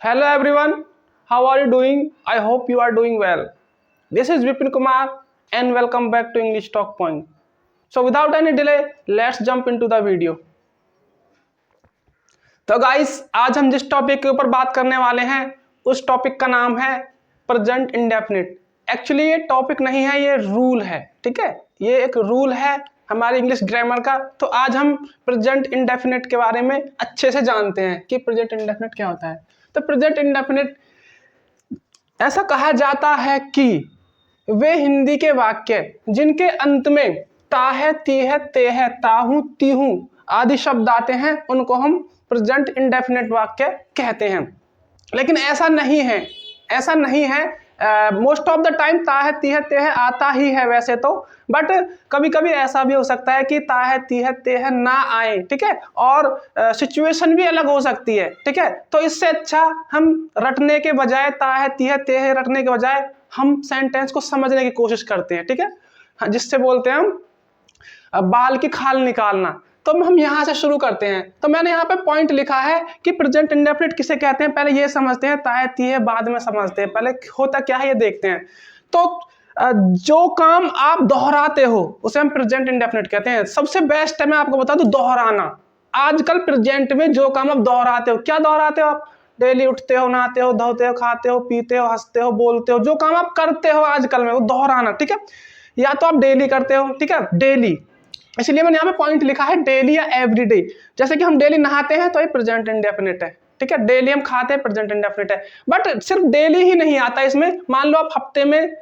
Hello everyone, how are you doing? I hope you are doing well. This is Vipin Kumar and welcome back to English Talk Point. So without any delay, let's jump into the video. तो guys, आज हम जिस topic के ऊपर बात करने वाले हैं उस टॉपिक का नाम है प्रेजेंट इंडेफिनिट। एक्चुअली ये टॉपिक नहीं है, ये रूल है। ठीक है, ये एक रूल है हमारे इंग्लिश ग्रामर का। तो आज हम प्रेजेंट इंडेफिनिट के बारे में अच्छे से जानते हैं कि प्रेजेंट इंडेफिनिट क्या होता है। तो प्रेजेंट इंडेफिनिट ऐसा कहा जाता है कि वे हिंदी के वाक्य जिनके अंत में ता है, ती है, ते है, ताहू, तीहू आदि शब्द आते हैं उनको हम प्रेजेंट इंडेफिनिट वाक्य कहते हैं। लेकिन ऐसा नहीं है, मोस्ट ऑफ द टाइम ता है, ती है, ते है आता ही है वैसे तो, बट कभी कभी ऐसा भी हो सकता है कि ता है, ती है, ते है ना आए। ठीक है, और सिचुएशन भी अलग हो सकती है। ठीक है, तो इससे अच्छा हम रटने के बजाय ता है, ती है, ते है रटने के बजाय हम सेंटेंस को समझने की कोशिश करते हैं। ठीक है, जिससे बोलते हैं हम बाल की खाल निकालना। तो हम यहाँ से शुरू करते हैं। तो मैंने यहाँ पे पॉइंट लिखा है कि प्रेजेंट इंडेफिनिट किसे कहते हैं। पहले ये समझते हैं, ता है, ती है बाद में समझते हैं। पहले होता क्या है ये देखते हैं। तो जो काम आप दोहराते हो उसे हम प्रेजेंट इंडेफिनिट कहते हैं। सबसे बेस्ट है, मैं आपको बता दूं, दोहराना। आजकल प्रेजेंट में जो काम आप दोहराते हो, क्या दोहराते हो आप? डेली उठते हो, नहाते हो, धोते हो, खाते हो, पीते हो, हंसते हो, बोलते हो, जो काम आप करते हो आजकल में वो दोहराना। ठीक है, या तो आप डेली करते हो। ठीक है, डेली, इसलिए मैंने यहाँ पे पॉइंट लिखा है डेली या एवरीडे। जैसे कि हम डेली नहाते हैं तो ये प्रेजेंट इंडेफिनिट है। ठीक है, डेली हम खाते हैं, प्रेजेंट इंडेफिनिट है। बट सिर्फ डेली ही नहीं आता इसमें। मान लो आप हफ्ते में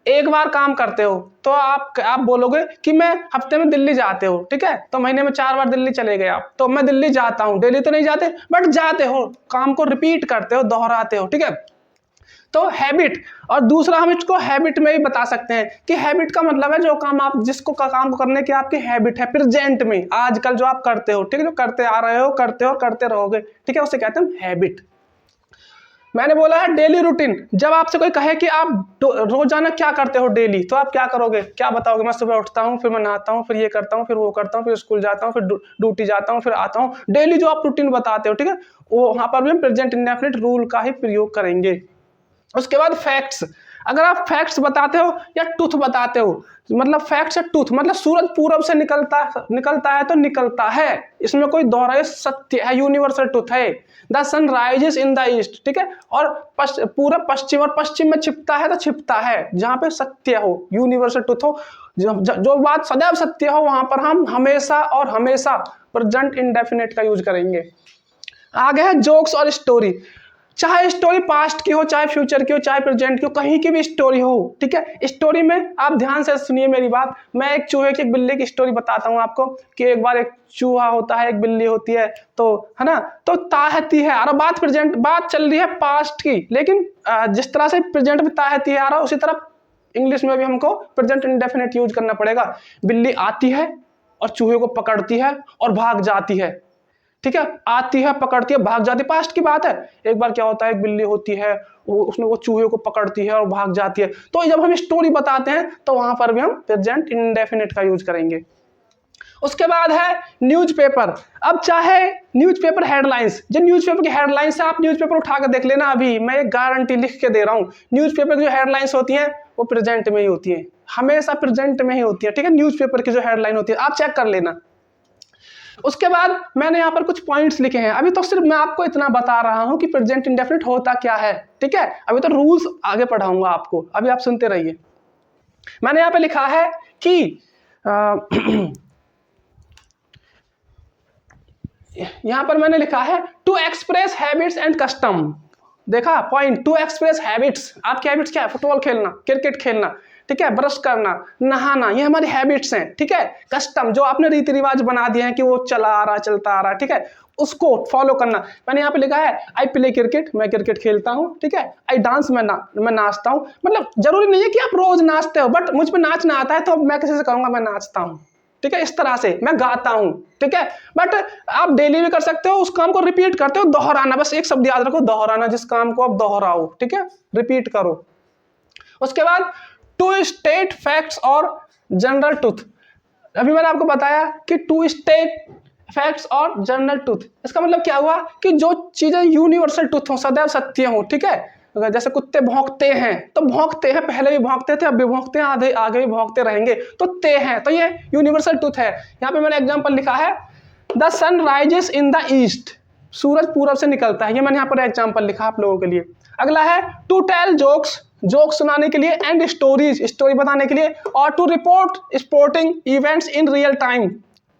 एक बार काम करते हो तो आप बोलोगे कि मैं हफ्ते में दिल्ली जाते हो। ठीक है, तो महीने में 4 बार दिल्ली चले गए आप, तो मैं दिल्ली जाता हूँ। डेली तो नहीं जाते बट जाते हो, काम को रिपीट करते हो, दोहराते हो। ठीक है, तो हैबिट। और दूसरा हम इसको हैबिट में भी बता सकते हैं कि हैबिट का मतलब है जो काम आप जिसको काम को करने की आपकी हैबिट है प्रेजेंट में, आजकल जो आप करते हो। ठीक है, जो करते आ रहे हो, करते हो, करते रहोगे। ठीक है, उसे कहते हैं हैबिट। मैंने बोला है डेली रूटीन। जब आपसे कोई कहे कि आप रोजाना क्या करते हो डेली, तो आप क्या करोगे, क्या बताओगे? मैं सुबह उठता हूँ, फिर मैं नहाता हूँ, फिर ये करता हूँ, फिर वो करता हूँ, फिर स्कूल जाता हूँ, फिर ड्यूटी जाता हूँ, फिर आता हूँ। डेली जो आप रूटीन बताते हो, ठीक है, वो वहां पर भी हम प्रेजेंट इंडेफिनिट रूल का ही प्रयोग करेंगे। उसके बाद फैक्ट्स। अगर आप फैक्ट्स बताते हो या ट्रूथ बताते हो, मतलब फैक्ट्स या ट्रूथ, मतलब सूरज पूरब से निकलता है तो निकलता है, इसमें कोई दोहराए सत्य है, यूनिवर्सल ट्रूथ है। The sun rises in the east. ठीक है, और पूरब पश्चिम, और पश्चिम में छिपता है तो छिपता है जहां पे सत्य हो, यूनिवर्सल ट्रूथ हो, जो बात सदैव सत्य हो, वहां पर हम हमेशा और हमेशा प्रेजेंट इंडेफिनिट का यूज करेंगे। आगे है जोक्स और स्टोरी। चाहे स्टोरी पास्ट की हो, चाहे फ्यूचर की हो, चाहे प्रेजेंट की हो, कहीं की भी स्टोरी हो। ठीक है, स्टोरी में आप ध्यान से सुनिए मेरी बात। मैं एक चूहे की, एक बिल्ली की स्टोरी बताता हूँ आपको कि एक बार एक चूहा होता है, एक बिल्ली होती है, तो है ना, तो ताहती है। और बात प्रेजेंट, बात चल रही है पास्ट की, लेकिन जिस तरह से प्रेजेंट में ताहती है आ रहा है, उसी तरह इंग्लिश में भी हमको प्रेजेंट इंडेफिनिट यूज करना पड़ेगा। बिल्ली आती है और चूहे को पकड़ती है और भाग जाती है। ठीक है, आती है, पकड़ती है, भाग जाती है, पास्ट की बात है। एक बार क्या होता है, एक बिल्ली होती है, वो चूहे को पकड़ती है और भाग जाती है। तो जब हम स्टोरी बताते हैं तो वहां पर भी हम प्रेजेंट इंडेफिनिट का यूज करेंगे। उसके बाद है न्यूज़पेपर। अब चाहे न्यूज़पेपर हेडलाइंस, जो न्यूज़पेपर की हेडलाइंस है, आप न्यूज़पेपर उठा कर देख लेना। अभी मैं एक गारंटी लिख के दे रहा हूँ, न्यूज़पेपर की जो हेडलाइंस होती हैं वो प्रेजेंट में ही होती है, हमेशा प्रेजेंट में ही होती है। ठीक है, न्यूज़पेपर की जो हेडलाइन होती है आप चेक कर लेना। उसके बाद मैंने यहाँ पर कुछ पॉइंट्स लिखे हैं। अभी तो सिर्फ मैं आपको इतना बता रहा हूं कि प्रेजेंट इंडेफिनिट होता क्या है। ठीक है, अभी तो रूल्स आगे पढ़ाऊंगा आपको, अभी आप सुनते रहिए। मैंने यहाँ पे लिखा है कि यहाँ पर मैंने लिखा है to express habits and custom. देखा पॉइंट, टू एक्सप्रेस हैबिट्स। आपकी हैबिट्स क्या है? फुटबॉल खेलना, क्रिकेट खेलना, ठीक है, ब्रश करना, नहाना, ये हमारी हैबिट्स हैं। ठीक है, कस्टम जो आपने रीति रिवाज बना दिए हैं कि वो चला आ रहा, चलता आ रहा, ठीक है, उसको फॉलो करना। मैंने यहाँ पे लिखा है आई प्ले क्रिकेट, मैं क्रिकेट खेलता हूँ। ठीक है, आई डांस, मैं नाचता हूँ। मतलब जरूरी नहीं है कि आप रोज नाचते हो, बट मुझ पर नाचना आता है तो मैं किसी से कहूंगा मैं नाचता हूँ। ठीक है, इस तरह से मैं गाता हूँ। ठीक है, बट आप डेली भी कर सकते हो, उस काम को रिपीट करते हो, दोहराना। बस एक शब्द याद रखो, दोहराना, जिस काम को आप दोहराओ। ठीक है, रिपीट करो। उसके बाद टू स्टेट फैक्ट्स और जनरल ट्रूथ। अभी मैंने आपको बताया कि टू स्टेट फैक्ट्स और जनरल ट्रूथ। इसका मतलब क्या हुआ कि जो चीजें यूनिवर्सल ट्रूथ हो, सदैव सत्य हो, ठीक है। जैसे कुत्ते भौंकते हैं तो भौंकते हैं, पहले भी भौंकते थे, अब भी भौंकते हैं, आगे आगे भी भौंकते रहेंगे, तो ते हैं, तो ये यूनिवर्सल ट्रूथ है। यहाँ पे मैंने एग्जांपल लिखा है the sun rises in the east, सूरज पूरब से निकलता है, ये मैंने यहाँ पर एग्जांपल लिखा आप लोगों के लिए। अगला है टू टेल जोक्स, जोक्स सुनाने के लिए, एंड स्टोरीज, स्टोरी बताने के लिए, और to report sporting events in real time,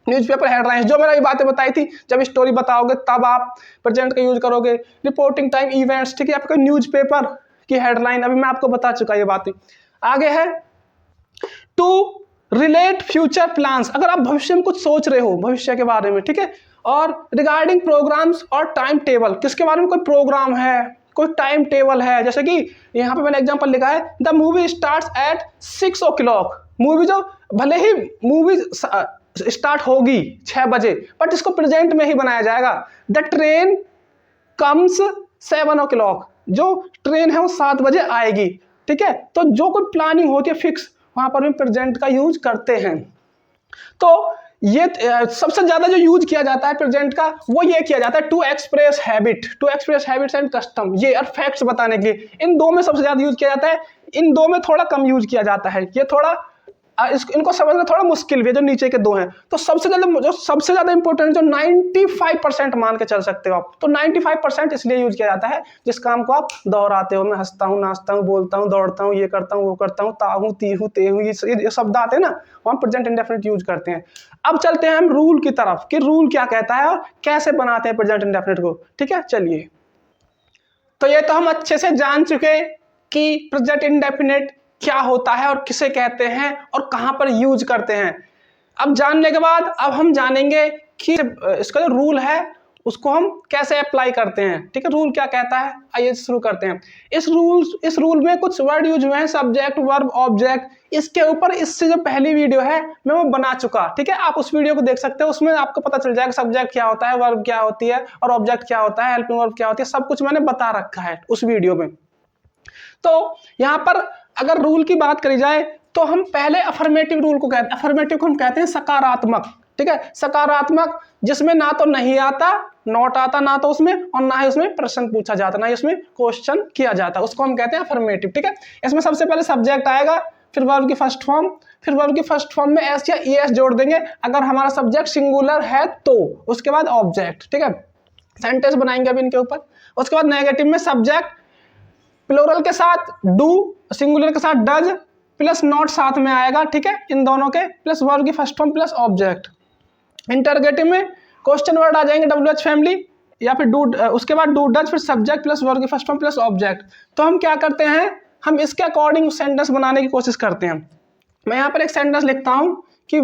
newspaper headlines, जो मैंने अभी बातें बताई थी, जब स्टोरी बताओगे तब आप प्रेजेंट का यूज करोगे। रिपोर्टिंग टाइम इवेंट्स, ठीक है, आपका न्यूज़पेपर की हेडलाइन, अभी मैं आपको बता चुका ये बातें। आगे है टू रिलेट फ्यूचर प्लान्स, अगर आप भविष्य में कुछ सोच रहे हो भविष्य के बारे में, ठीक है, और रिगार्डिंग प्रोग्राम्स और टाइम टेबल, किसके बारे में, कोई प्रोग्राम है, कोई टाइम टेबल है, जैसे कि यहाँ पे मैंने एग्जांपल लिखा है the movie starts at 6 o'clock, movie जो भले ही मूवी स्टार्ट होगी 6 बजे, बट इसको प्रेजेंट में ही बनाया जाएगा। द ट्रेन कम्स 7 o'clock, जो ट्रेन है वो 7 बजे आएगी, ठीक है। तो जो कोई प्लानिंग होती है फिक्स, वहां पर भी प्रेजेंट का यूज करते हैं। तो ये सबसे ज्यादा जो यूज किया जाता है प्रेजेंट का, वो ये किया जाता है to express habits and custom, ये और फैक्ट्स बताने के लिए। इन दो में सबसे ज्यादा यूज किया जाता है, इन दो में थोड़ा कम यूज किया जाता है। ये थोड़ा इनको समझना थोड़ा मुश्किल भी है, जो नीचे के दो हैं। तो सबसे ज्यादा इंपॉर्टेंट जो 95% मान के चल सकते हो आप, तो 95% इसलिए यूज किया जाता है जिस काम को आप दोहराते हो। मैं हंसता हूँ, नाचता हूँ, बोलता हूँ, दौड़ता हूँ, ये करता हूँ, वो करता हूँ, ताहू, तीहू, तेहू, ये शब्द आते हैं ना, हम प्रेजेंट इंडेफिनिट यूज करते हैं। अब चलते हैं हम रूल की तरफ कि रूल क्या कहता है और कैसे बनाते हैं प्रेजेंट इंडेफिनिट को, ठीक है। चलिए, तो ये तो हम अच्छे से जान चुके कि प्रेजेंट इंडेफिनिट क्या होता है और किसे कहते हैं और कहां पर यूज करते हैं। अब जानने के बाद अब हम जानेंगे कि इसका जो रूल है उसको हम कैसे अप्लाई करते हैं, ठीक है। रूल क्या कहता है, आइए शुरू करते हैं। इस रूल में कुछ वर्ड यूज हुए हैं, सब्जेक्ट, वर्ब, ऑब्जेक्ट। इसके ऊपर इससे जो पहली वीडियो है मैं वो बना चुका, ठीक है। आप उस वीडियो को देख सकते हो, उसमें आपको पता चल जाएगा सब्जेक्ट क्या होता है, वर्ब क्या होती है और ऑब्जेक्ट क्या होता है, हेल्पिंग वर्ब क्या होती है, सब कुछ मैंने बता रखा है उस वीडियो में। तो यहाँ पर अगर रूल की बात करी जाए तो हम पहले अफर्मेटिव रूल को कहते हैं, अफर्मेटिव को हम कहते हैं सकारात्मक, ठीक है। सकारात्मक जिसमें ना तो नहीं आता, नॉट आता, ना तो उसमें और ना ही उसमें प्रश्न पूछा जाता, ना ही उसमें क्वेश्चन किया जाता, उसको हम कहते हैं अफर्मेटिव, ठीक है। इसमें सबसे पहले सब्जेक्ट आएगा, फिर वर्ब की फर्स्ट फॉर्म, फिर वर्ब की फर्स्ट फॉर्म में एस या ईएस जोड़ देंगे अगर हमारा सब्जेक्ट सिंगुलर है तो, उसके बाद ऑब्जेक्ट, ठीक है। सेंटेंस बनाएंगे अभी इनके ऊपर। उसके बाद नेगेटिव में सब्जेक्ट प्लूरल के साथ डू, सिंगुलर के साथ डज, प्लस नॉट साथ में आएगा, ठीक है, इन दोनों के, प्लस वर्ब की first form plus object. Interrogative में क्वेश्चन वर्ड आ जाएंगे, WH फैमिली या फिर डू, उसके बाद डू डज, फिर सब्जेक्ट प्लस वर्ब की फर्स्ट फॉर्म प्लस ऑब्जेक्ट। तो हम क्या करते हैं, हम इसके अकॉर्डिंग सेंटेंस बनाने की कोशिश करते हैं। मैं यहाँ पर एक सेंटेंस लिखता हूं कि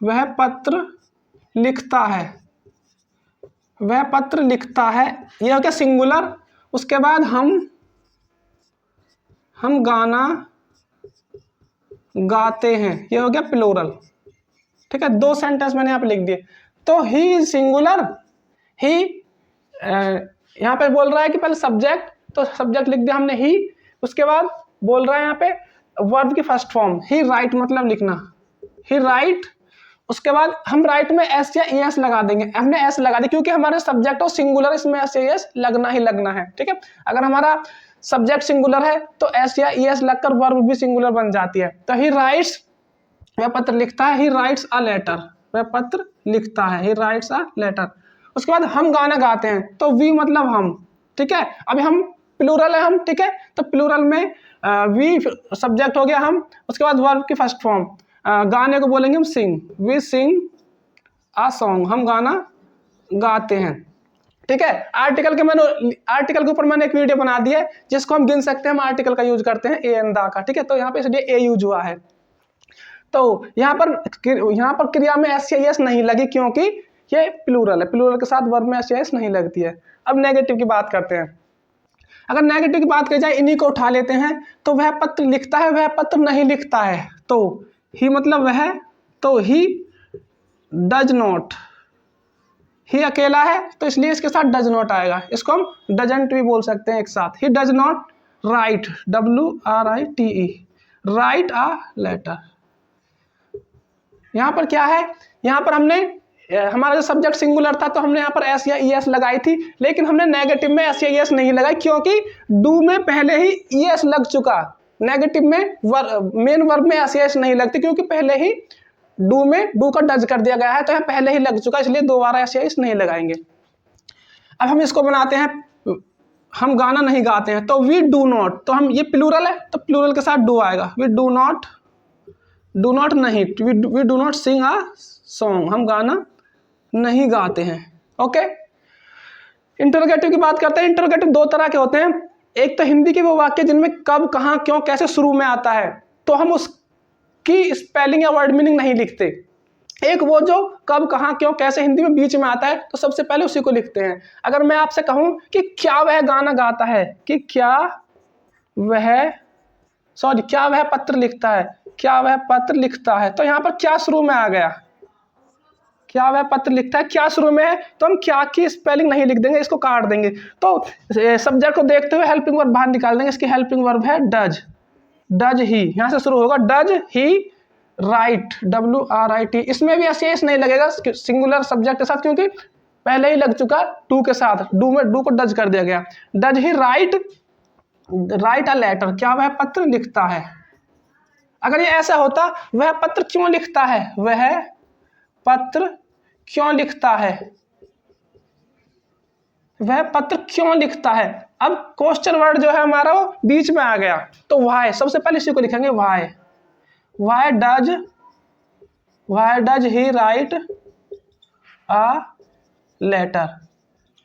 वह पत्र लिखता है, वह पत्र लिखता है, ये हो गया सिंगुलर। उसके बाद हम गाना गाते हैं, ये हो गया प्लूरल, ठीक है। दो सेंटेंस मैंने यहाँ पे लिख दिए। तो ही सिंगुलर, ही यहाँ पे बोल रहा है कि पहले सब्जेक्ट, तो सब्जेक्ट लिख दिया हमने ही। उसके बाद बोल रहा है यहाँ पे वर्ब की फर्स्ट फॉर्म, ही राइट मतलब लिखना, ही राइट। उसके बाद हम राइट में एस या एस लगा देंगे, हमने एस लगा दिया क्योंकि हमारे सब्जेक्ट और सिंगुलर, इसमें एस या एस लगना ही लगना है, ठीक है। अगर हमारा सब्जेक्ट सिंगुलर है तो एस या एस लगकर वर्ब भी सिंगुलर बन जाती है। तो ही राइट्स, वह पत्र लिखता है, ही राइट्स अ लेटर, वह पत्र लिखता है, ही राइट्स अ लेटर। उसके बाद हम गाना गाते हैं, तो वी मतलब हम, ठीक है। अभी हम प्लूरल है हम, ठीक है, तो प्लूरल में वी सब्जेक्ट हो गया हम। उसके बाद वर्ब की फर्स्ट फॉर्म, गाने को बोलेंगे हम सिंग, वी सिंग आ सॉन्ग, हम गाना गाते हैं, ठीक है। आर्टिकल के ऊपर मैंने एक वीडियो बना दी है जिसको हम गिन सकते हैं, हम आर्टिकल का यूज करते हैं ए एंड दा का, ठीक है। तो यहाँ पे इसलिए ए यूज हुआ है। तो यहाँ पर क्रिया में एस या एस नहीं लगी क्योंकि ये प्लूरल है, प्लूरल के साथ वर्ब में एस या एस नहीं लगती है। अब नेगेटिव की बात करते हैं। अगर नेगेटिव की बात की जाए, इन्हीं को उठा लेते हैं। तो वह पत्र लिखता है, वह पत्र नहीं लिखता है, तो ही मतलब वह, तो ही डज नॉट, ही अकेला है तो इसलिए इसके साथ डज नॉट आएगा, इसको हम डजंट भी बोल सकते हैं एक साथ। He does not write, WRITE, write a letter. यहां पर क्या है, यहाँ पर हमने हमारा जो सब्जेक्ट सिंगुलर था तो हमने यहाँ पर एस या ईएस लगाई थी, लेकिन हमने नेगेटिव में एस या ईएस नहीं लगाई क्योंकि डू में पहले ही ईएस लग चुका। नेगेटिव में मेन वर्ब में एस या ईएस नहीं लगती क्योंकि पहले ही डू में डू का डज कर दिया गया है, तो यहाँ पहले ही लग चुका, इसलिए दोबारा एस या ईएस नहीं लगाएंगे। अब हम इसको बनाते हैं, हम गाना नहीं गाते हैं, तो वी डू नॉट, तो हम ये प्लूरल है तो प्लूरल के साथ डू आएगा। वी डू नॉट नहीं, we do not sing a song, हम गाना नहीं गाते हैं। ओके, इंटरोगेटिव की बात करते हैं। इंटरोगेटिव दो तरह के होते हैं, एक तो हिंदी के वो वाक्य जिनमें कब, कहाँ, क्यों, कैसे शुरू में आता है तो हम उसकी स्पेलिंग या वर्ड मीनिंग नहीं लिखते। एक वो जो कब, कहाँ, क्यों, कैसे हिंदी में बीच में आता है तो सबसे पहले उसी को लिखते हैं। अगर मैं आपसे कहूं कि क्या वह गाना गाता है, कि क्या वह पत्र लिखता है, क्या वह पत्र लिखता है, तो यहाँ पर क्या शुरू में आ गया, क्या वह पत्र लिखता है, क्या शुरू में है तो हम क्या की स्पेलिंग नहीं लिख देंगे, इसको काट देंगे। तो सब्जेक्ट को देखते हुए हेल्पिंग वर्ब बाहर निकाल देंगे। इसकी हेल्पिंग वर्ब है डज, डज ही, यहाँ से शुरू होगा डज ही राइट, WRIT। इसमें भी एस नहीं लगेगा सिंगुलर सब्जेक्ट के साथ क्योंकि पहले ही लग चुका टू के साथ, डू में डू को डज कर दिया गया। Does he write a letter, क्या वह पत्र लिखता है। अगर ये ऐसा होता वह पत्र क्यों लिखता है, वह पत्र क्यों लिखता है, वह पत्र क्यों लिखता है। अब क्वेश्चन वर्ड जो है हमारा वो बीच में आ गया तो वाई, सबसे पहले इसी को लिखेंगे why. Why does he write a letter.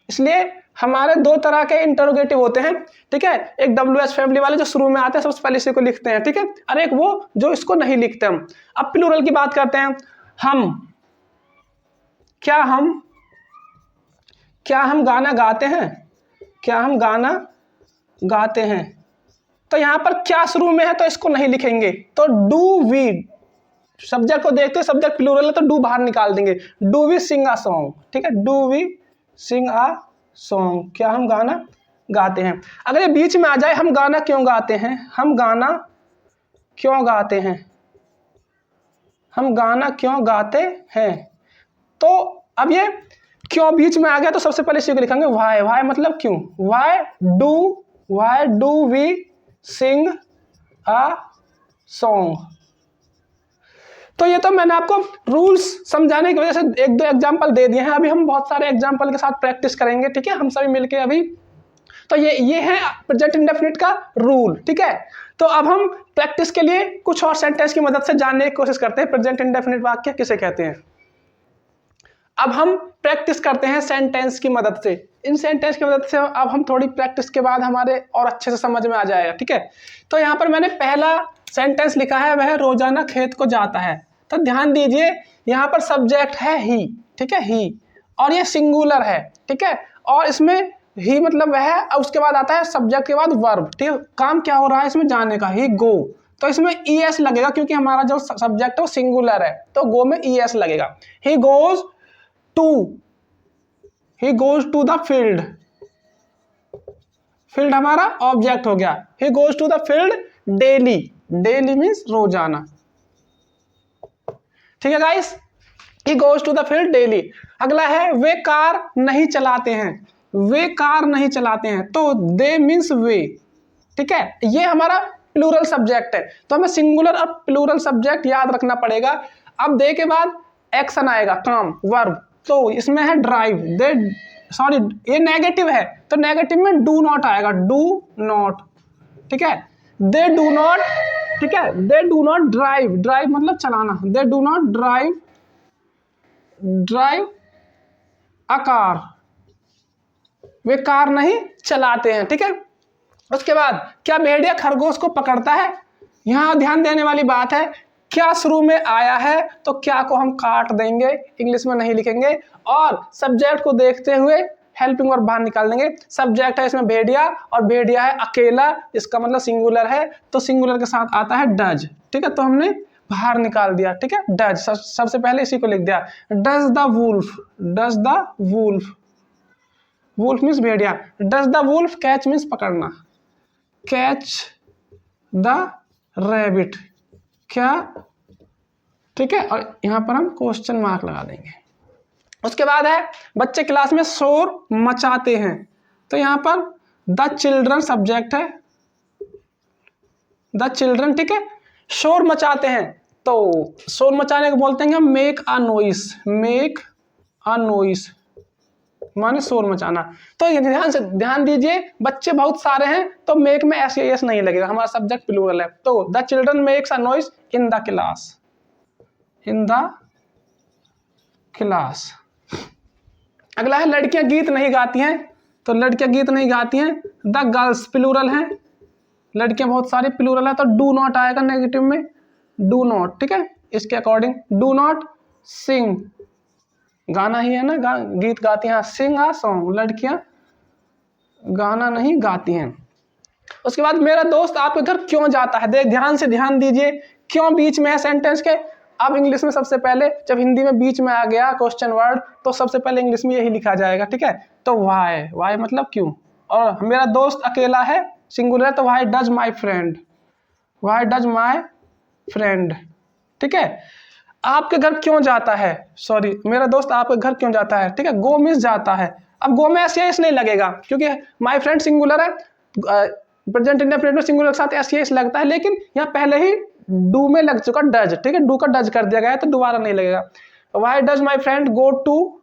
इसलिए हमारे दो तरह के इंटरोगेटिव होते हैं, ठीक है। एक WH फैमिली वाले जो शुरू में आते हैं सबसे पहले इसी को लिखते हैं, ठीक है, और एक वो जो इसको नहीं लिखते हम। अब प्लूरल की बात करते हैं। क्या हम गाना गाते हैं, क्या हम गाना गाते हैं, तो यहाँ पर क्या शुरू में है तो इसको नहीं लिखेंगे, तो डू वी, सब्जेक्ट को देखते सब्जेक्ट प्लूरल है तो डू बाहर निकाल देंगे। Do we sing a song, ठीक है, do we sing a song, क्या हम गाना गाते हैं। अगर ये बीच में आ जाए हम गाना क्यों गाते हैं, हम गाना क्यों गाते हैं, हम गाना क्यों गाते हैं, तो अब ये क्यों बीच में आ गया तो सबसे पहले इसी को लिखेंगे वाई। वाई मतलब क्यों, why do we sing a song. तो ये तो मैंने आपको रूल्स समझाने की वजह से एक दो एग्जांपल दे दिए हैं, अभी हम बहुत सारे एग्जांपल के साथ प्रैक्टिस करेंगे, ठीक है, हम सभी मिलके अभी। तो ये है प्रेजेंट इंडेफिनिट का रूल, ठीक है। तो अब हम प्रैक्टिस के लिए कुछ और सेंटेंस की मदद से जानने की कोशिश करते हैं प्रेजेंट इंडेफिनिट वाक्य किसे कहते हैं। अब हम प्रैक्टिस करते हैं सेंटेंस की मदद से। इन सेंटेंस की मदद से अब हम थोड़ी प्रैक्टिस के बाद हमारे और अच्छे से समझ में आ जाएगा, ठीक है। तो यहाँ पर मैंने पहला सेंटेंस लिखा है, वह रोजाना खेत को जाता है। तो ध्यान दीजिए यहाँ पर सब्जेक्ट है ही, ठीक है, ही, और ये सिंगुलर है, ठीक है, और इसमें ही मतलब वह है, और उसके बाद आता है सब्जेक्ट के बाद वर्ब, ठीक है। काम क्या हो रहा है इसमें, जाने का, ही गो, तो इसमें ES लगेगा क्योंकि हमारा जो सब्जेक्ट है वो सिंगुलर है, तो गो में ES लगेगा। He goes to the field, field हमारा ऑब्जेक्ट हो गया। He goes to the field daily, daily means रोजाना, ठीक है guys, he goes to the field daily. अगला है वे कार नहीं चलाते हैं, वे कार नहीं चलाते हैं, तो दे मीन्स वे, ठीक है। ये हमारा प्लूरल सब्जेक्ट है तो हमें सिंगुलर और प्लूरल सब्जेक्ट याद रखना पड़ेगा। अब दे के बाद एक्शन आएगा, काम, वर्ब, तो इसमें है ड्राइव, ये नेगेटिव है तो नेगेटिव में डू नॉट आएगा, डू नॉट, ठीक है, दे डू नॉट, ठीक है, they do not drive, drive मतलब चलाना, they do not drive a car, way car नहीं चलाते हैं, ठीक है। उसके बाद क्या भेड़िया खरगोश को पकड़ता है, यहां ध्यान देने वाली बात है, क्या शुरू में आया है तो क्या को हम काट देंगे, इंग्लिश में नहीं लिखेंगे, और सब्जेक्ट को देखते हुए हेल्पिंग वर्ब बाहर निकाल देंगे। सब्जेक्ट है इसमें भेड़िया और भेड़िया है अकेला, इसका मतलब सिंगुलर है, तो सिंगुलर के साथ आता है डज, ठीक है, तो हमने बाहर निकाल दिया, ठीक है, डज, सबसे पहले इसी को लिख दिया। Does the wolf, wolf means भेड़िया, does the wolf catch means पकड़ना, कैच द रैबिट, क्या ठीक है, और यहाँ पर हम क्वेश्चन मार्क लगा देंगे। उसके बाद है बच्चे क्लास में शोर मचाते हैं, तो यहाँ पर द चिल्ड्रन सब्जेक्ट है, द चिल्ड्रन, ठीक है। शोर मचाते हैं, तो शोर मचाने को बोलते हैं हम make a noise, make a noise माने शोर मचाना। तो ध्यान दीजिए, बच्चे बहुत सारे हैं तो मेक में एस नहीं लगेगा, हमारा सब्जेक्ट प्लूरल है। तो the children makes a noise in the class, in the class. अगला है लड़कियां गीत नहीं गाती हैं, तो लड़कियां गीत नहीं गाती हैं, द गर्ल्स प्लूरल है, लड़कियां बहुत सारी प्लूरल है, तो डू नॉट आएगा नेगेटिव में, डू नॉट, ठीक है। इसके अकॉर्डिंग डू नॉट सिंग, गाना ही है ना, गीत गाती हैं, सिंग आ सॉन्ग, लड़कियां गाना नहीं गाती हैं। उसके बाद मेरा दोस्त आपके घर क्यों जाता है, देख ध्यान से ध्यान दीजिए, क्यों बीच में है सेंटेंस के। अब इंग्लिश में सबसे पहले, जब हिंदी में बीच में आ गया क्वेश्चन वर्ड, तो सबसे पहले इंग्लिश में यही लिखा जाएगा, ठीक है। तो वाई, वाई मतलब क्यों, और मेरा दोस्त अकेला है सिंगुलर, तो Y does my friend, Y does my friend, ठीक है। आपके घर क्यों जाता है, सॉरी मेरा दोस्त आपके घर क्यों जाता है, ठीक है। गो मीन्स जाता है, अब गो में एस नहीं लगेगा क्योंकि माई फ्रेंड सिंगुलर है, प्रेजेंट इंडेफिनिट में सिंगुलर के साथ एस लगता है, लेकिन यहाँ पहले ही डू में लग चुका डज, ठीक है, डू का डज कर दिया गया है तो दोबारा नहीं लगेगा। Why does my friend go to,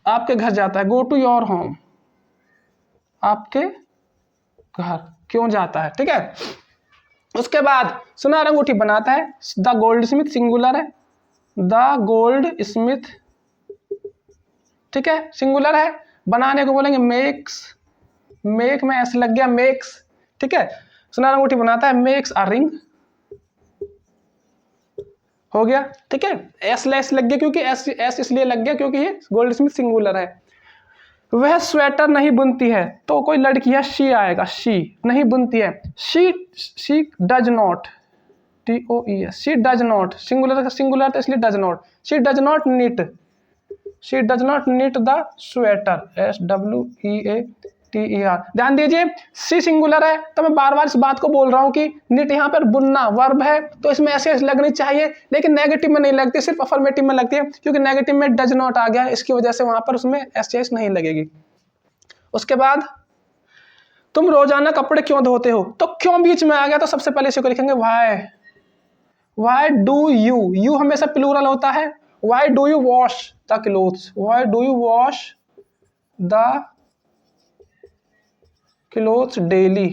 आपके घर जाता है, गो टू योर होम, आपके घर क्यों जाता है, ठीक है। उसके बाद सुनार अंगूठी बनाता है, द गोल्ड स्मिथ सिंगुलर है, द गोल्ड स्मिथ, ठीक है, सिंगुलर है। बनाने को बोलेंगे मेक्स, मेक में ऐसे लग गया मेक्स, ठीक है। सुनार अंगूठी बनाता है, मेक्स अ रिंग, हो गया, ठीक है। एस लग गया क्योंकि एस इसलिए लग गया क्योंकि ये गोल्ड स्मिथ सिंगुलर है। वह स्वेटर नहीं बुनती है, तो कोई लड़की है, शी आएगा, शी नहीं बुनती है, she does not, TOES, she does not, singular तो इसलिए does not, she does not knit, she does not knit the sweater, SWEATER। ध्यान दीजिए, सी सिंगुलर है तो मैं बार बार इस बात को बोल रहा हूँ कि नीट यहाँ पर बुनना वर्ब है तो इसमें ऐसे लगनी चाहिए, लेकिन नेगेटिव में नहीं लगती, सिर्फ अफर्मेटिव में लगती है, क्योंकि नेगेटिव में डज नॉट आ गया, इसकी वजह से वहां पर उसमें एस नहीं लगेगी। उसके बाद तुम रोजाना कपड़े क्यों धोते हो, तो क्यों बीच में आ गया, तो सबसे पहले इसी को लिखेंगे why, why do you, you हमेशा प्लूरल होता है, why do you wash the clothes, why do you wash the clothes daily,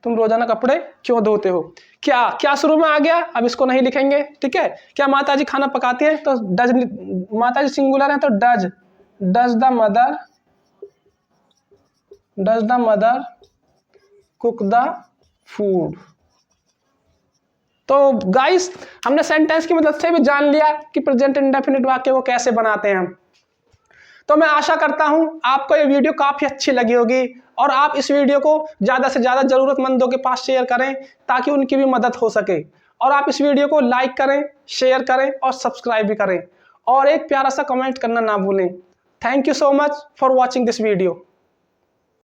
तुम रोजाना कपड़े क्यों धोते हो। क्या क्या शुरू में आ गया, अब इसको नहीं लिखेंगे, ठीक है। क्या माता जी खाना पकाती हैं, तो डज, माता जी सिंगुलर है तो does, does the mother cook the food. तो गाइस हमने सेंटेंस की मदद से भी जान लिया कि प्रेजेंट इंडेफिनिट वाक्य को कैसे बनाते हैं हम। तो मैं आशा करता हूं आपको ये वीडियो काफी अच्छी लगी होगी और आप इस वीडियो को ज्यादा से ज्यादा जरूरतमंदों के पास शेयर करें ताकि उनकी भी मदद हो सके, और आप इस वीडियो को लाइक करें, शेयर करें और सब्सक्राइब भी करें, और एक प्यारा सा कमेंट करना ना भूलें। Thank you so much for watching this video.